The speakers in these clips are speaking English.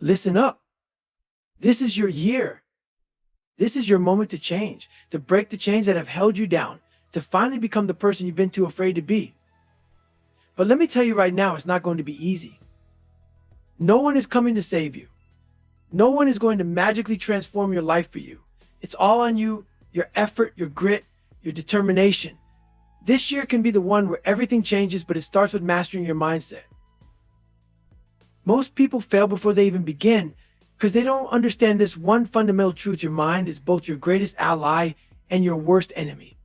Listen up. This is your year. This is your moment to change, to break the chains that have held you down, to finally become the person you've been too afraid to be. But let me tell you right now, it's not going to be easy. No one is coming to save you. No one is going to magically transform your life for you. It's all on you, your effort, your grit, your determination. This year can be the one where everything changes, but it starts with mastering your mindset. Most people fail before they even begin because they don't understand this one fundamental truth: your mind is both your greatest ally and your worst enemy.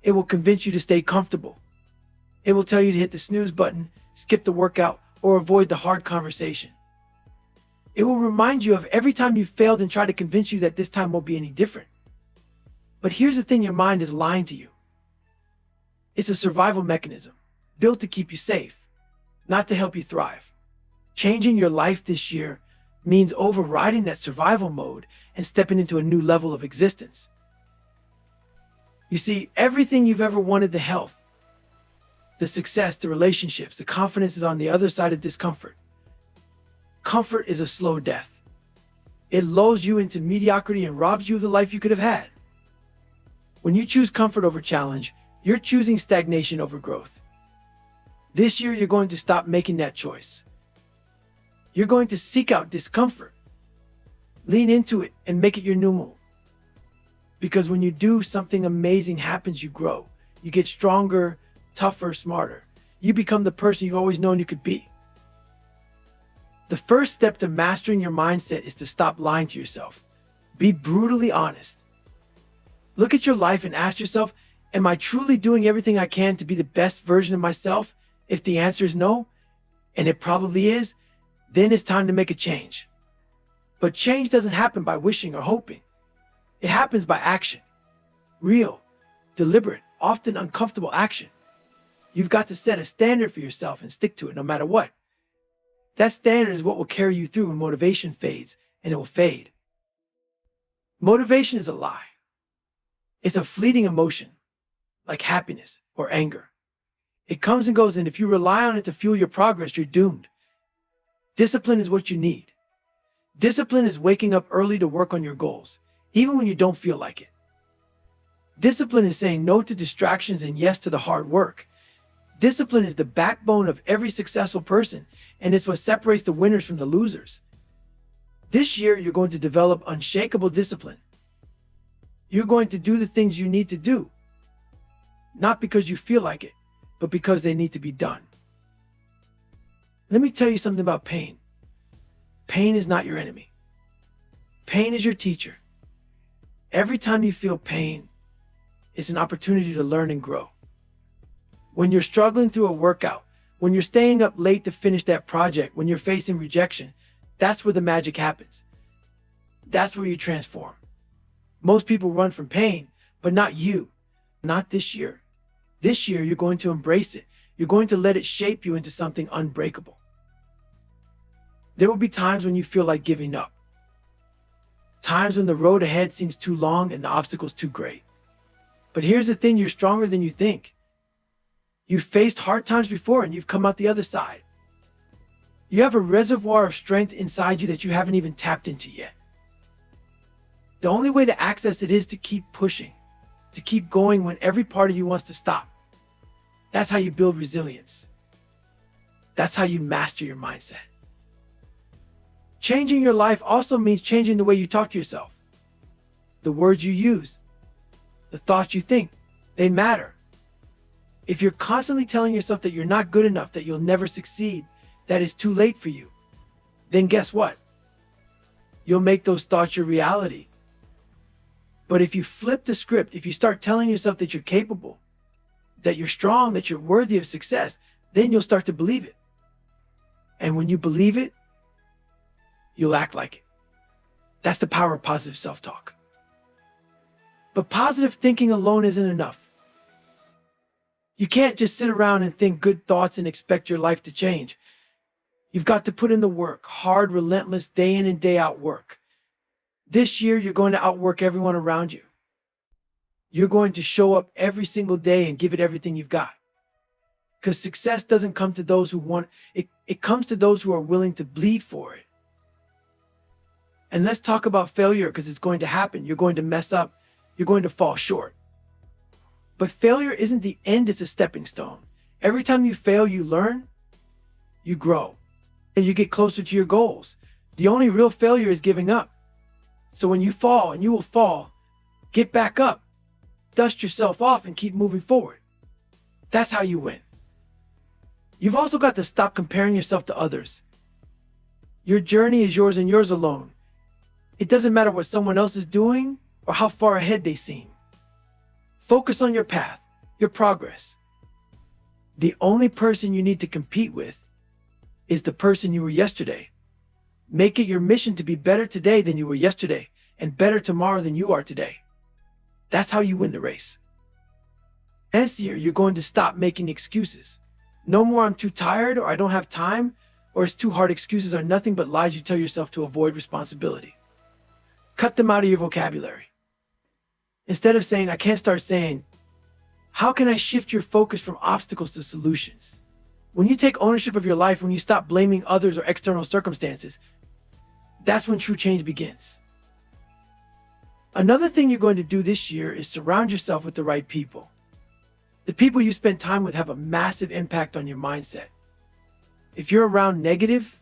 It will convince you to stay comfortable. It will tell you to hit the snooze button, skip the workout, or avoid the hard conversation. It will remind you of every time you failed and try to convince you that this time won't be any different. But here's the thing: your mind is lying to you. It's a survival mechanism built to keep you safe, not to help you thrive. Changing your life this year means overriding that survival mode and stepping into a new level of existence. You see, everything you've ever wanted, the health, the success, the relationships, the confidence, is on the other side of discomfort. Comfort is a slow death. It lulls you into mediocrity and robs you of the life you could have had. When you choose comfort over challenge, you're choosing stagnation over growth. This year, you're going to stop making that choice. You're going to seek out discomfort, lean into it, and make it your new normal. Because when you do, something amazing happens. You grow. You get stronger, tougher, smarter. You become the person you've always known you could be. The first step to mastering your mindset is to stop lying to yourself. Be brutally honest. Look at your life and ask yourself, am I truly doing everything I can to be the best version of myself? If the answer is no, and it probably is, then it's time to make a change. But change doesn't happen by wishing or hoping. It happens by action. Real, deliberate, often uncomfortable action. You've got to set a standard for yourself and stick to it no matter what. That standard is what will carry you through when motivation fades, and it will fade. Motivation is a lie. It's a fleeting emotion, like happiness or anger. It comes and goes, and if you rely on it to fuel your progress, you're doomed. Discipline is what you need. Discipline is waking up early to work on your goals, even when you don't feel like it. Discipline is saying no to distractions and yes to the hard work. Discipline is the backbone of every successful person, and it's what separates the winners from the losers. This year, you're going to develop unshakable discipline. You're going to do the things you need to do, not because you feel like it, but because they need to be done. Let me tell you something about pain. Pain is not your enemy. Pain is your teacher. Every time you feel pain, it's an opportunity to learn and grow. When you're struggling through a workout, when you're staying up late to finish that project, when you're facing rejection, that's where the magic happens. That's where you transform. Most people run from pain, but not you. Not this year. This year, you're going to embrace it. You're going to let it shape you into something unbreakable. There will be times when you feel like giving up. Times when the road ahead seems too long and the obstacles too great. But here's the thing: you're stronger than you think. You've faced hard times before and you've come out the other side. You have a reservoir of strength inside you that you haven't even tapped into yet. The only way to access it is to keep pushing, to keep going when every part of you wants to stop. That's how you build resilience. That's how you master your mindset. Changing your life also means changing the way you talk to yourself. The words you use, the thoughts you think, they matter. If you're constantly telling yourself that you're not good enough, that you'll never succeed, that it's too late for you, then guess what? You'll make those thoughts your reality. But if you flip the script, if you start telling yourself that you're capable, that you're strong, that you're worthy of success, then you'll start to believe it. And when you believe it, you'll act like it. That's the power of positive self-talk. But positive thinking alone isn't enough. You can't just sit around and think good thoughts and expect your life to change. You've got to put in the work, hard, relentless, day in and day out work. This year, you're going to outwork everyone around you. You're going to show up every single day and give it everything you've got. Because success doesn't come to those who want it. It comes to those who are willing to bleed for it. And let's talk about failure because it's going to happen. You're going to mess up. You're going to fall short. But failure isn't the end, it's a stepping stone. Every time you fail, you learn, you grow, and you get closer to your goals. The only real failure is giving up. So when you fall, and you will fall, get back up, dust yourself off, and keep moving forward. That's how you win. You've also got to stop comparing yourself to others. Your journey is yours and yours alone. It doesn't matter what someone else is doing or how far ahead they seem. Focus on your path, your progress. The only person you need to compete with is the person you were yesterday. Make it your mission to be better today than you were yesterday and better tomorrow than you are today. That's how you win the race. This year, you're going to stop making excuses. No more "I'm too tired" or "I don't have time" or "it's too hard." Excuses are nothing but lies you tell yourself to avoid responsibility. Cut them out of your vocabulary. Instead of saying "I can't," start saying, "How can I shift your focus from obstacles to solutions?" When you take ownership of your life, when you stop blaming others or external circumstances, that's when true change begins. Another thing you're going to do this year is surround yourself with the right people. The people you spend time with have a massive impact on your mindset. If you're around negative,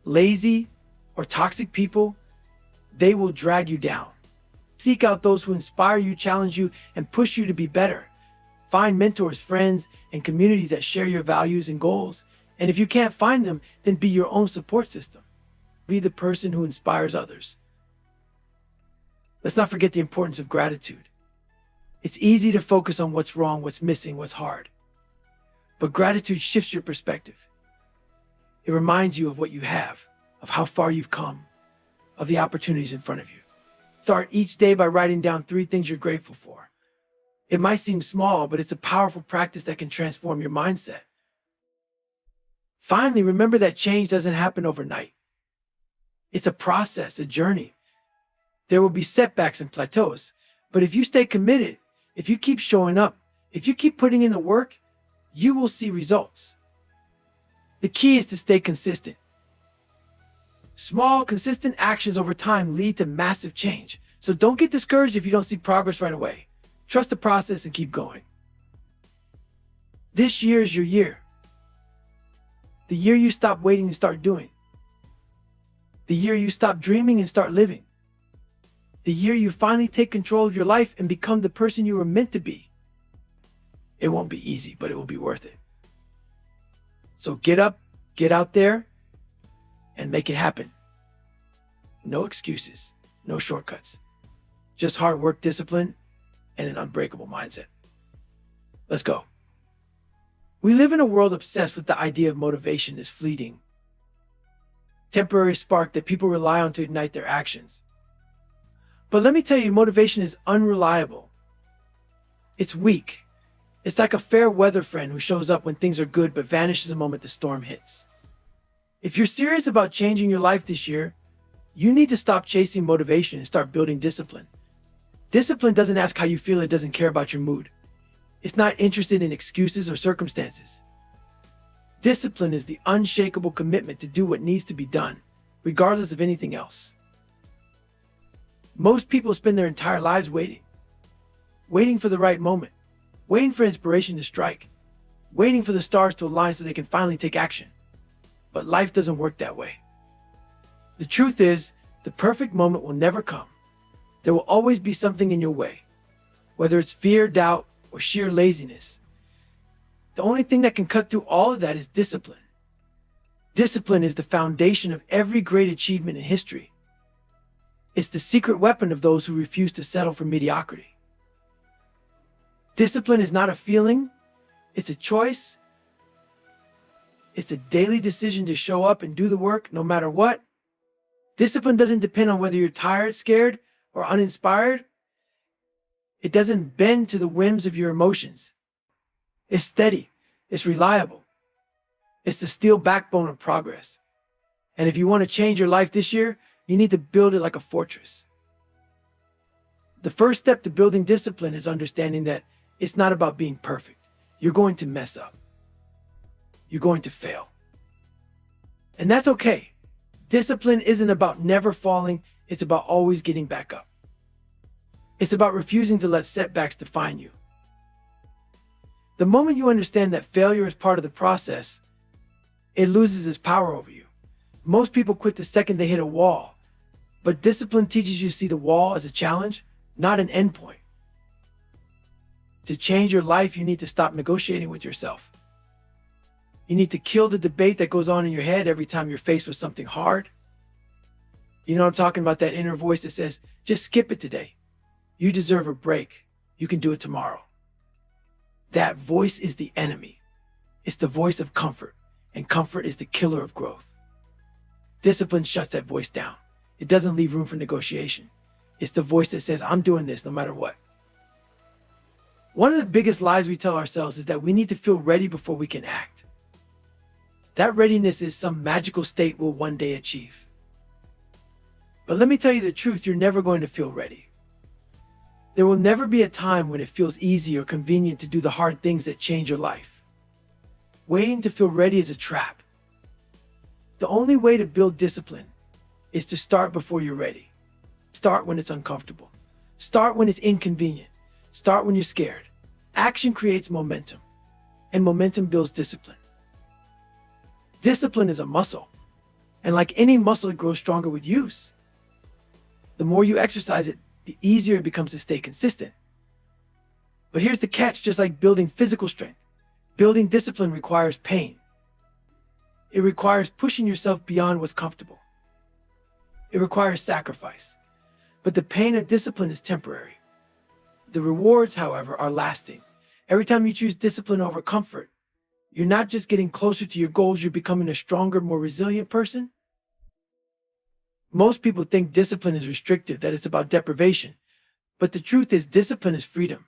lazy, or toxic people, they will drag you down. Seek out those who inspire you, challenge you, and push you to be better. Find mentors, friends, and communities that share your values and goals. And if you can't find them, then be your own support system. Be the person who inspires others. Let's not forget the importance of gratitude. It's easy to focus on what's wrong, what's missing, what's hard. But gratitude shifts your perspective. It reminds you of what you have, of how far you've come, of the opportunities in front of you. Start each day by writing down 3 things you're grateful for. It might seem small, but it's a powerful practice that can transform your mindset. Finally, remember that change doesn't happen overnight. It's a process, a journey. There will be setbacks and plateaus, but if you stay committed, if you keep showing up, if you keep putting in the work, you will see results. The key is to stay consistent. Small, consistent actions over time lead to massive change. So don't get discouraged if you don't see progress right away. Trust the process and keep going. This year is your year. The year you stop waiting and start doing. The year you stop dreaming and start living. The year you finally take control of your life and become the person you were meant to be. It won't be easy, but it will be worth it. So get up, get out there, and make it happen. No excuses, no shortcuts. Just hard work, discipline, and an unbreakable mindset. Let's go. We live in a world obsessed with the idea of motivation as fleeting, temporary spark that people rely on to ignite their actions. But let me tell you, motivation is unreliable. It's weak. It's like a fair weather friend who shows up when things are good but vanishes the moment the storm hits. If you're serious about changing your life this year, you need to stop chasing motivation and start building discipline. Discipline doesn't ask how you feel, it doesn't care about your mood. It's not interested in excuses or circumstances. Discipline is the unshakable commitment to do what needs to be done, regardless of anything else. Most people spend their entire lives waiting for the right moment, waiting for inspiration to strike, waiting for the stars to align so they can finally take action. But life doesn't work that way. The truth is, the perfect moment will never come. There will always be something in your way, whether it's fear, doubt, or sheer laziness. The only thing that can cut through all of that is discipline. Discipline is the foundation of every great achievement in history. It's the secret weapon of those who refuse to settle for mediocrity. Discipline is not a feeling, it's a choice. It's a daily decision to show up and do the work no matter what. Discipline doesn't depend on whether you're tired, scared, or uninspired. It doesn't bend to the whims of your emotions. It's steady, it's reliable. It's the steel backbone of progress. And if you want to change your life this year, you need to build it like a fortress. The first step to building discipline is understanding that it's not about being perfect. You're going to mess up. You're going to fail. And that's okay. Discipline isn't about never falling. It's about always getting back up. It's about refusing to let setbacks define you. The moment you understand that failure is part of the process, it loses its power over you. Most people quit the second they hit a wall, but discipline teaches you to see the wall as a challenge, not an endpoint. To change your life, you need to stop negotiating with yourself. You need to kill the debate that goes on in your head every time you're faced with something hard. You know what I'm talking about? That inner voice that says, just skip it today. You deserve a break. You can do it tomorrow. That voice is the enemy. It's the voice of comfort, and comfort is the killer of growth. Discipline shuts that voice down. It doesn't leave room for negotiation. It's the voice that says, I'm doing this no matter what. One of the biggest lies we tell ourselves is that we need to feel ready before we can act. That readiness is some magical state we'll one day achieve. But let me tell you the truth, you're never going to feel ready. There will never be a time when it feels easy or convenient to do the hard things that change your life. Waiting to feel ready is a trap. The only way to build discipline is to start before you're ready. Start when it's uncomfortable. Start when it's inconvenient. Start when you're scared. Action creates momentum, and momentum builds discipline. Discipline is a muscle, and like any muscle, it grows stronger with use. The more you exercise it, the easier it becomes to stay consistent. But here's the catch, just like building physical strength, building discipline requires pain. It requires pushing yourself beyond what's comfortable. It requires sacrifice. But the pain of discipline is temporary. The rewards, however, are lasting. Every time you choose discipline over comfort, you're not just getting closer to your goals, you're becoming a stronger, more resilient person. Most people think discipline is restrictive, that it's about deprivation. But the truth is, discipline is freedom.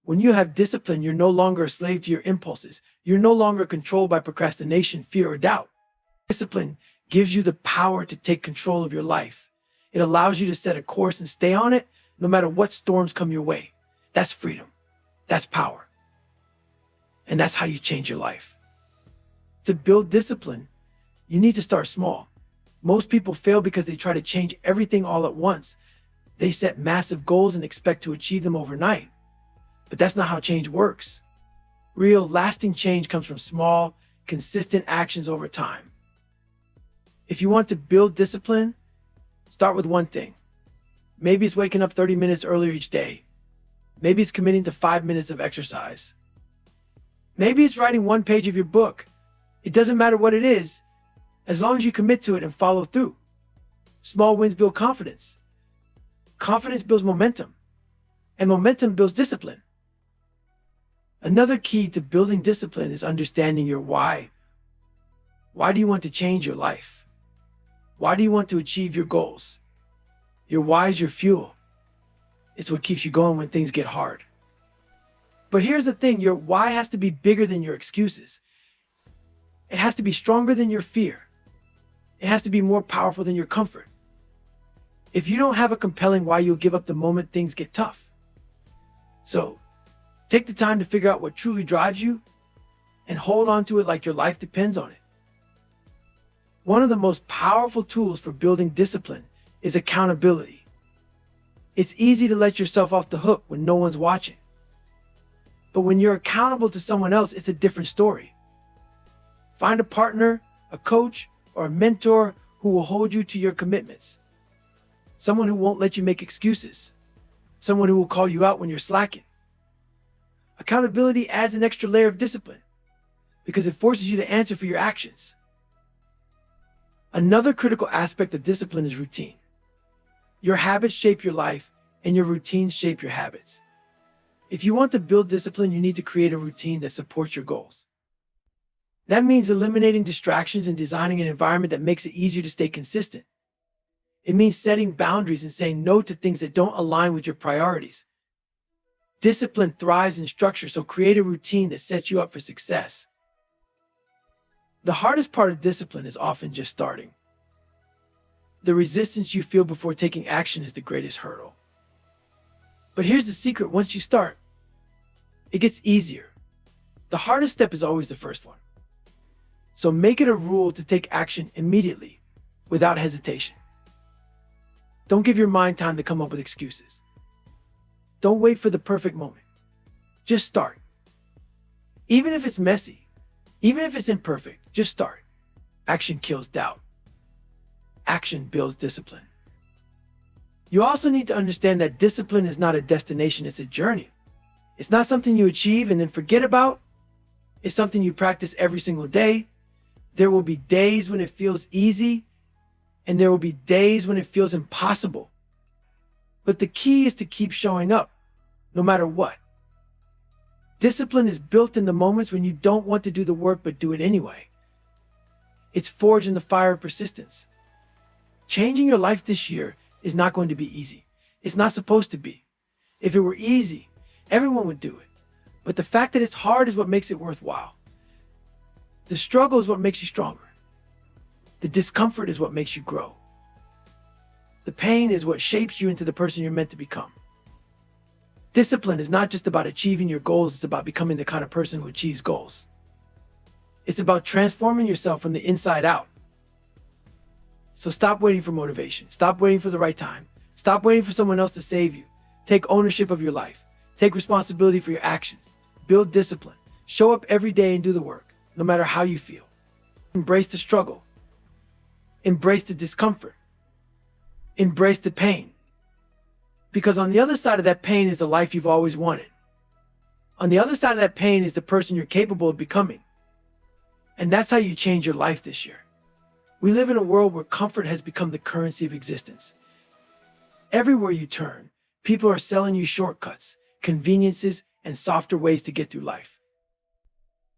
When you have discipline, you're no longer a slave to your impulses. You're no longer controlled by procrastination, fear, or doubt. Discipline gives you the power to take control of your life. It allows you to set a course and stay on it, no matter what storms come your way. That's freedom. That's power. And that's how you change your life. To build discipline, you need to start small. Most people fail because they try to change everything all at once. They set massive goals and expect to achieve them overnight. But that's not how change works. Real, lasting change comes from small, consistent actions over time. If you want to build discipline, start with one thing. Maybe it's waking up 30 minutes earlier each day. Maybe it's committing to 5 minutes of exercise. Maybe it's writing one page of your book. It doesn't matter what it is, as long as you commit to it and follow through. Small wins build confidence. Confidence builds momentum, and momentum builds discipline. Another key to building discipline is understanding your why. Why do you want to change your life? Why do you want to achieve your goals? Your why is your fuel. It's what keeps you going when things get hard. But here's the thing, your why has to be bigger than your excuses. It has to be stronger than your fear. It has to be more powerful than your comfort. If you don't have a compelling why, you'll give up the moment things get tough. So, take the time to figure out what truly drives you and hold on to it like your life depends on it. One of the most powerful tools for building discipline is accountability. It's easy to let yourself off the hook when no one's watching. But when you're accountable to someone else, it's a different story. Find a partner, a coach, or a mentor who will hold you to your commitments. Someone who won't let you make excuses. Someone who will call you out when you're slacking. Accountability adds an extra layer of discipline because it forces you to answer for your actions. Another critical aspect of discipline is routine. Your habits shape your life, and your routines shape your habits. If you want to build discipline, you need to create a routine that supports your goals. That means eliminating distractions and designing an environment that makes it easier to stay consistent. It means setting boundaries and saying no to things that don't align with your priorities. Discipline thrives in structure, so create a routine that sets you up for success. The hardest part of discipline is often just starting. The resistance you feel before taking action is the greatest hurdle. But here's the secret, once you start, it gets easier. The hardest step is always the first one. So make it a rule to take action immediately, without hesitation. Don't give your mind time to come up with excuses. Don't wait for the perfect moment. Just start. Even if it's messy, even if it's imperfect, just start. Action kills doubt. Action builds discipline. You also need to understand that discipline is not a destination, it's a journey. It's not something you achieve and then forget about. It's something you practice every single day. There will be days when it feels easy, and there will be days when it feels impossible. But the key is to keep showing up, no matter what. Discipline is built in the moments when you don't want to do the work but do it anyway. It's forged in the fire of persistence. Changing your life this year is not going to be easy. It's not supposed to be. If it were easy, everyone would do it. But the fact that it's hard is what makes it worthwhile. The struggle is what makes you stronger. The discomfort is what makes you grow. The pain is what shapes you into the person you're meant to become. Discipline is not just about achieving your goals, it's about becoming the kind of person who achieves goals. It's about transforming yourself from the inside out. So stop waiting for motivation. Stop waiting for the right time. Stop waiting for someone else to save you. Take ownership of your life. Take responsibility for your actions. Build discipline. Show up every day and do the work, no matter how you feel. Embrace the struggle. Embrace the discomfort. Embrace the pain. Because on the other side of that pain is the life you've always wanted. On the other side of that pain is the person you're capable of becoming. And that's how you change your life this year. We live in a world where comfort has become the currency of existence. Everywhere you turn, people are selling you shortcuts, conveniences, and softer ways to get through life.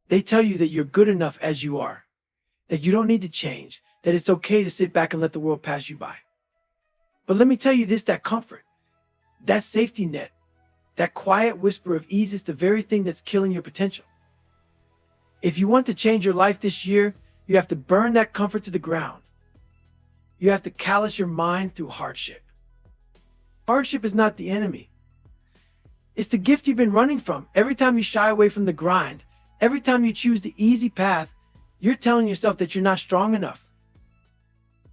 They tell you that you're good enough as you are, that you don't need to change, that it's okay to sit back and let the world pass you by. But let me tell you this, that comfort, that safety net, that quiet whisper of ease is the very thing that's killing your potential. If you want to change your life this year, you have to burn that comfort to the ground. You have to callous your mind through hardship. Hardship is not the enemy. It's the gift you've been running from. Every time you shy away from the grind, every time you choose the easy path, you're telling yourself that you're not strong enough.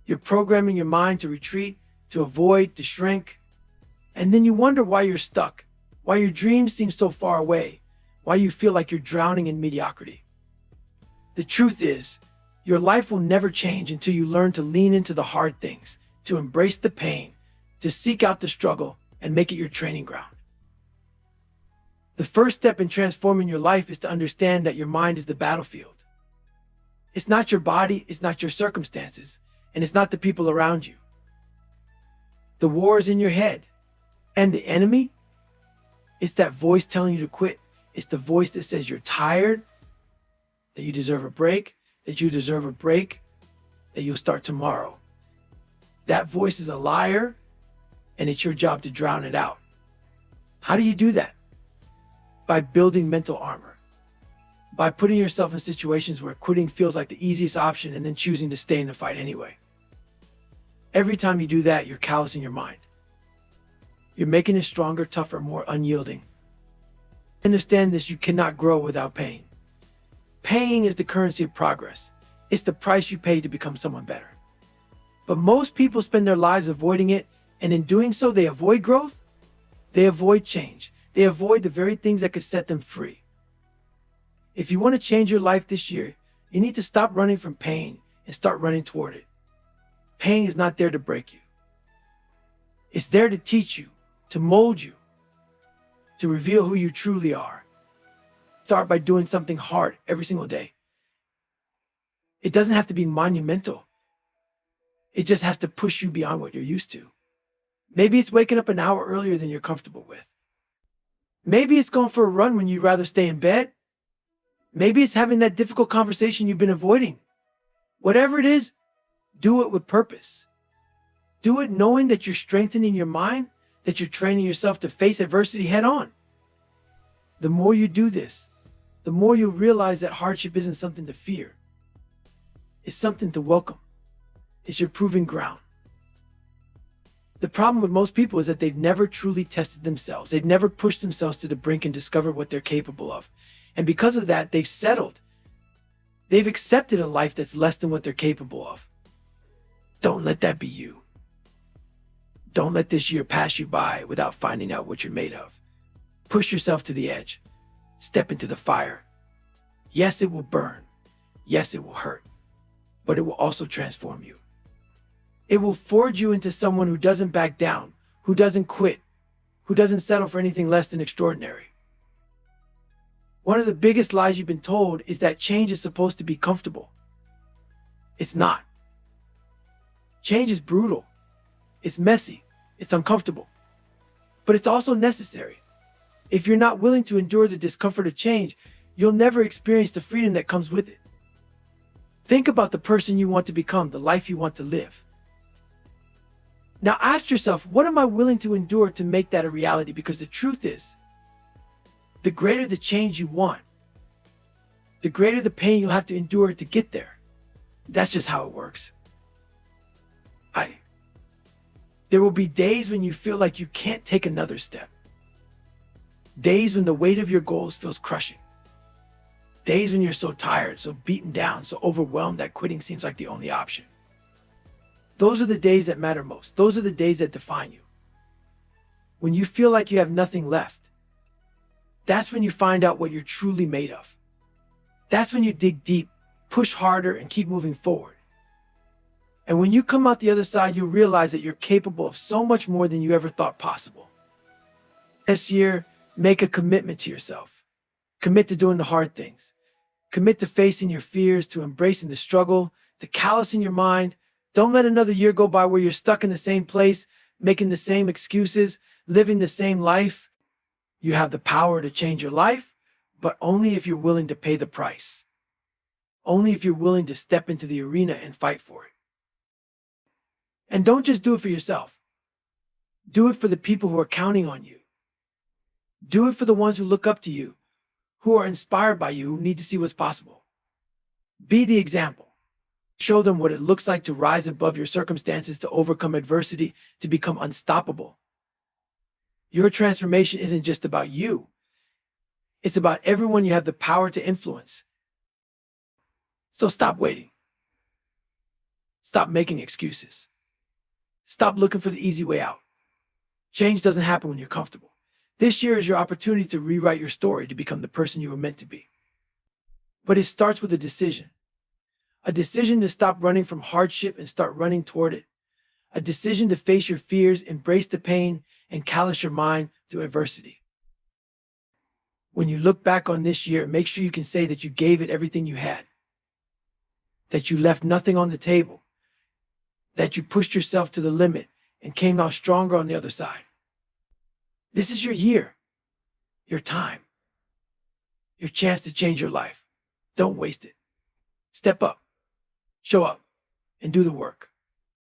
You're programming your mind to retreat, to avoid, to shrink. And then you wonder why you're stuck, why your dreams seem so far away, why you feel like you're drowning in mediocrity. The truth is, your life will never change until you learn to lean into the hard things, to embrace the pain, to seek out the struggle, and make it your training ground. The first step in transforming your life is to understand that your mind is the battlefield. It's not your body, it's not your circumstances, and it's not the people around you. The war is in your head. And the enemy? It's that voice telling you to quit. It's the voice that says you're tired, that you deserve a break, that you'll start tomorrow. That voice is a liar, and it's your job to drown it out. How do you do that? By building mental armor. By putting yourself in situations where quitting feels like the easiest option and then choosing to stay in the fight anyway. Every time you do that, you're callousing your mind. You're making it stronger, tougher, more unyielding. Understand this, you cannot grow without pain. Pain is the currency of progress. It's the price you pay to become someone better. But most people spend their lives avoiding it, and in doing so, they avoid growth. They avoid change. They avoid the very things that could set them free. If you want to change your life this year, you need to stop running from pain and start running toward it. Pain is not there to break you. It's there to teach you, to mold you, to reveal who you truly are. Start by doing something hard every single day. It doesn't have to be monumental. It just has to push you beyond what you're used to. Maybe it's waking up an hour earlier than you're comfortable with. Maybe it's going for a run when you'd rather stay in bed. Maybe it's having that difficult conversation you've been avoiding. Whatever it is, do it with purpose. Do it knowing that you're strengthening your mind, that you're training yourself to face adversity head on. The more you do this, the more you'll realize that hardship isn't something to fear. It's something to welcome. It's your proving ground. The problem with most people is that they've never truly tested themselves. They've never pushed themselves to the brink and discovered what they're capable of. And because of that, they've settled. They've accepted a life that's less than what they're capable of. Don't let that be you. Don't let this year pass you by without finding out what you're made of. Push yourself to the edge. Step into the fire. Yes, it will burn. Yes, it will hurt. But it will also transform you. It will forge you into someone who doesn't back down, who doesn't quit, who doesn't settle for anything less than extraordinary. One of the biggest lies you've been told is that change is supposed to be comfortable. It's not. Change is brutal. It's messy. It's uncomfortable. But it's also necessary. If you're not willing to endure the discomfort of change, you'll never experience the freedom that comes with it. Think about the person you want to become, the life you want to live. Now ask yourself, what am I willing to endure to make that a reality? Because the truth is, the greater the change you want, the greater the pain you'll have to endure to get there. That's just how it works. There will be days when you feel like you can't take another step. Days when the weight of your goals feels crushing. Days when you're so tired, so beaten down, so overwhelmed that quitting seems like the only option. Those are the days that matter most. Those are the days that define you. When you feel like you have nothing left, that's when you find out what you're truly made of. That's when you dig deep, push harder, and keep moving forward. And when you come out the other side, you'll realize that you're capable of so much more than you ever thought possible. This year, make a commitment to yourself. Commit to doing the hard things. Commit to facing your fears, to embracing the struggle, to callousing your mind. Don't let another year go by where you're stuck in the same place, making the same excuses, living the same life. You have the power to change your life, but only if you're willing to pay the price. Only if you're willing to step into the arena and fight for it. And don't just do it for yourself. Do it for the people who are counting on you. Do it for the ones who look up to you, who are inspired by you, who need to see what's possible. Be the example. Show them what it looks like to rise above your circumstances, to overcome adversity, to become unstoppable. Your transformation isn't just about you. It's about everyone you have the power to influence. So stop waiting. Stop making excuses. Stop looking for the easy way out. Change doesn't happen when you're comfortable. This year is your opportunity to rewrite your story, to become the person you were meant to be. But it starts with a decision. A decision to stop running from hardship and start running toward it. A decision to face your fears, embrace the pain, and callous your mind through adversity. When you look back on this year, make sure you can say that you gave it everything you had. That you left nothing on the table. That you pushed yourself to the limit and came out stronger on the other side. This is your year, your time, your chance to change your life. Don't waste it. Step up, show up, and do the work.